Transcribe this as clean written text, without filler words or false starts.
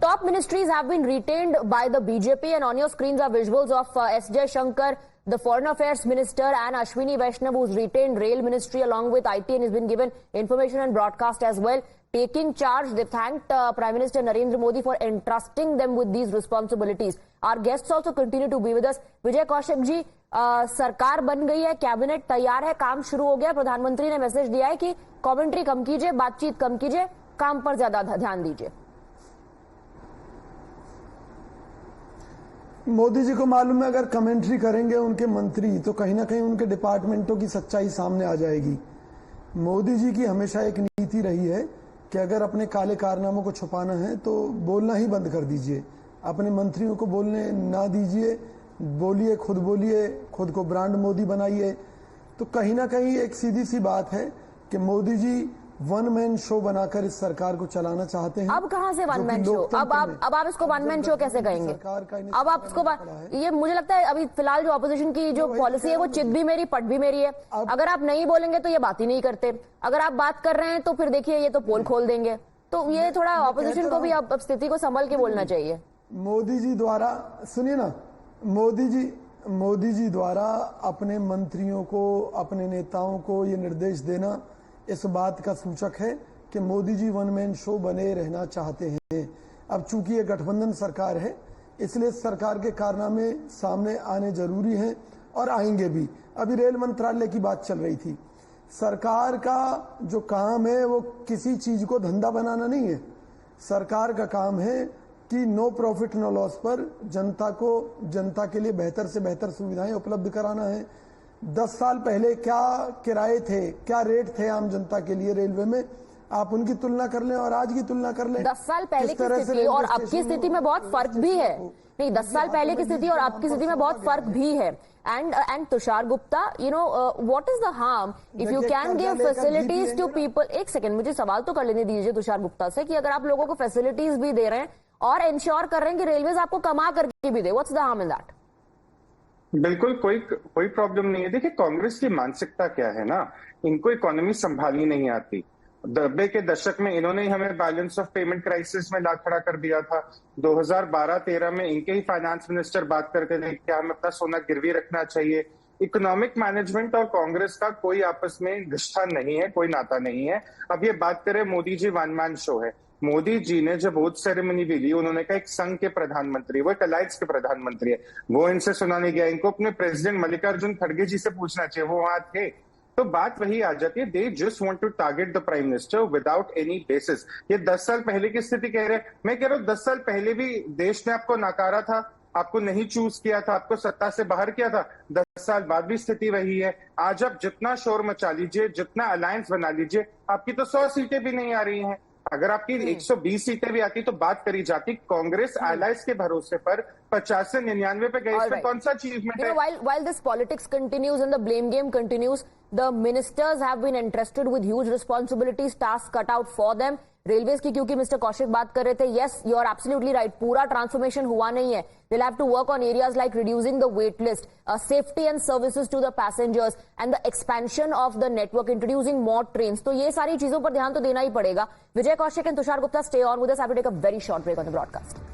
top ministries have been retained by the BJP, and on your screens are visuals of S. Jaishankar, the Foreign Affairs Minister, and Ashwini Vaishnav, who's retained Rail Ministry along with IT and has been given information and broadcast as well. Taking charge, they thanked Prime Minister Narendra Modi for entrusting them with these responsibilities. Our guests also continue to be with us. Vijay Kaushik ji, सरकार बन गई है, cabinet तैयार है, काम शुरू हो गया. प्रधानमंत्री ने मैसेज दिया है कि कमेंट्री कम कीजिए, बातचीत कम कीजिए, काम पर ज्यादा ध्यान दीजिए. मोदी जी को मालूम है अगर कमेंट्री करेंगे उनके मंत्री तो कहीं ना कहीं उनके डिपार्टमेंटों की सच्चाई सामने आ जाएगी. मोदी जी की हमेशा एक नीति रही है कि अगर अपने काले कारनामों को छुपाना है तो बोलना ही बंद कर दीजिए, अपने मंत्रियों को बोलने ना दीजिए, बोलिए, खुद को ब्रांड मोदी बनाइए. तो कहीं ना कहीं एक सीधी सी बात है कि Modi ji one man show बनाकर इस सरकार को चलाना चाहते हैं. अब कहां से वन मैन शो? अब आप इसको वन मैन शो कैसे कहेंगे? अब आप इसको ये मुझे लगता है अभी फिलहाल जो ऑपोजिशन की जो पॉलिसी है वो चित भी मेरी पट भी मेरी है. अगर आप नहीं बोलेंगे तो ये बात ही नहीं करते, अगर आप बात कर रहे हैं तो फिर देखिए ये तो पोल खोल देंगे. तो ये थोड़ा ऑपोजिशन को भी अब स्थिति को संभल के बोलना चाहिए. मोदी जी द्वारा सुनिए ना, मोदी जी द्वारा अपने मंत्रियों को, अपने नेताओं को ये निर्देश देना इस बात का सूचक है कि Modi ji one man show बने रहना चाहते हैं. अब चूंकि ये गठबंधन सरकार है इसलिए सरकार के कारनामे सामने आने जरूरी हैं और आएंगे भी. अभी रेल मंत्रालय की बात चल रही थी. सरकार का जो काम है वो किसी चीज को धंधा बनाना नहीं है. सरकार का काम है कि नो प्रॉफिट नो लॉस पर जनता के लिए बेहतर से बेहतर सुविधाएं उपलब्ध कराना है. 10 साल पहले क्या किराए थे, क्या रेट थे आम जनता के लिए रेलवे में, आप उनकी तुलना कर लें और आज की तुलना कर लें. 10 साल पहले की स्थिति और अब की स्थिति में बहुत फर्क भी है. नहीं, 10 साल पहले की स्थिति और अब की स्थिति में बहुत फर्क भी है. And Tushar Gupta, you know what is the harm if you can give facilities to people. एक सेकंड, मुझे सवाल तो कर लेने दीजिए तुषार गुप्ता से कि अगर आप लोगों को फैसिलिटीज भी दे रहे हैं और इंश्योर कर रहे हैं कि रेलवेज आपको कमा करके भी दे, what's the harm in that? बिल्कुल कोई प्रॉब्लम नहीं है. देखिए, कांग्रेस की मानसिकता क्या है ना, इनको इकोनॉमी संभालनी नहीं आती. 90 के दशक में इन्होंने ही हमें बैलेंस ऑफ पेमेंट क्राइसिस में ला खड़ा कर दिया था. 2012-13 में इनके ही फाइनेंस मिनिस्टर बात करते थे कि हमें अपना सोना गिरवी रखना चाहिए. इकोनॉमिक मैनेजमेंट और कांग्रेस का कोई आपस में रिश्ता नहीं है, कोई नाता नहीं है. अब ये बात करें Modi ji one man show है. मोदी जी ने जब ओथ सेरेमनी भी ली, उन्होंने कहा एक संघ के प्रधानमंत्री, वो एक अलायंस के प्रधानमंत्री है, वो इनसे सुना नहीं गया. इनको अपने प्रेसिडेंट मल्लिकार्जुन खड़गे जी से पूछना चाहिए, वो वहां थे. तो बात वही आ जाती है, they just want to target the prime minister without any basis. ये 10 साल पहले की स्थिति कह रहे हैं. मैं कह रहा हूँ 10 साल पहले भी देश ने आपको नकारा था, आपको नहीं चूज किया था, आपको सत्ता से बाहर किया था. 10 साल बाद भी स्थिति वही है. आज आप जितना शोर मचा लीजिए, जितना अलायंस बना लीजिए, आपकी तो 100 सीटें भी नहीं आ रही हैं. अगर आपकी 120 सीटें भी आती तो बात करी जाती. कांग्रेस एलाइज के भरोसे पर 50 से 99 पे गई. इसमें कौन सा अचीवमेंट है? While this politics continues and the blame game continues, the ministers have been entrusted with huge responsibilities, tasks cut out for them. Railways की, क्योंकि मिस्टर कौशिक बात कर रहे थे, yes you are absolutely right, पूरा ट्रांसफॉर्मेशन हुआ नहीं है. They'll have to work on areas like reducing the wait list, safety and services to the passengers, and the expansion of the network, introducing more trains. तो ये सारी चीजों पर ध्यान तो देना ही पड़ेगा. विजय Kaushik and Tushar Gupta, stay on with us. I will take a very short break on the broadcast.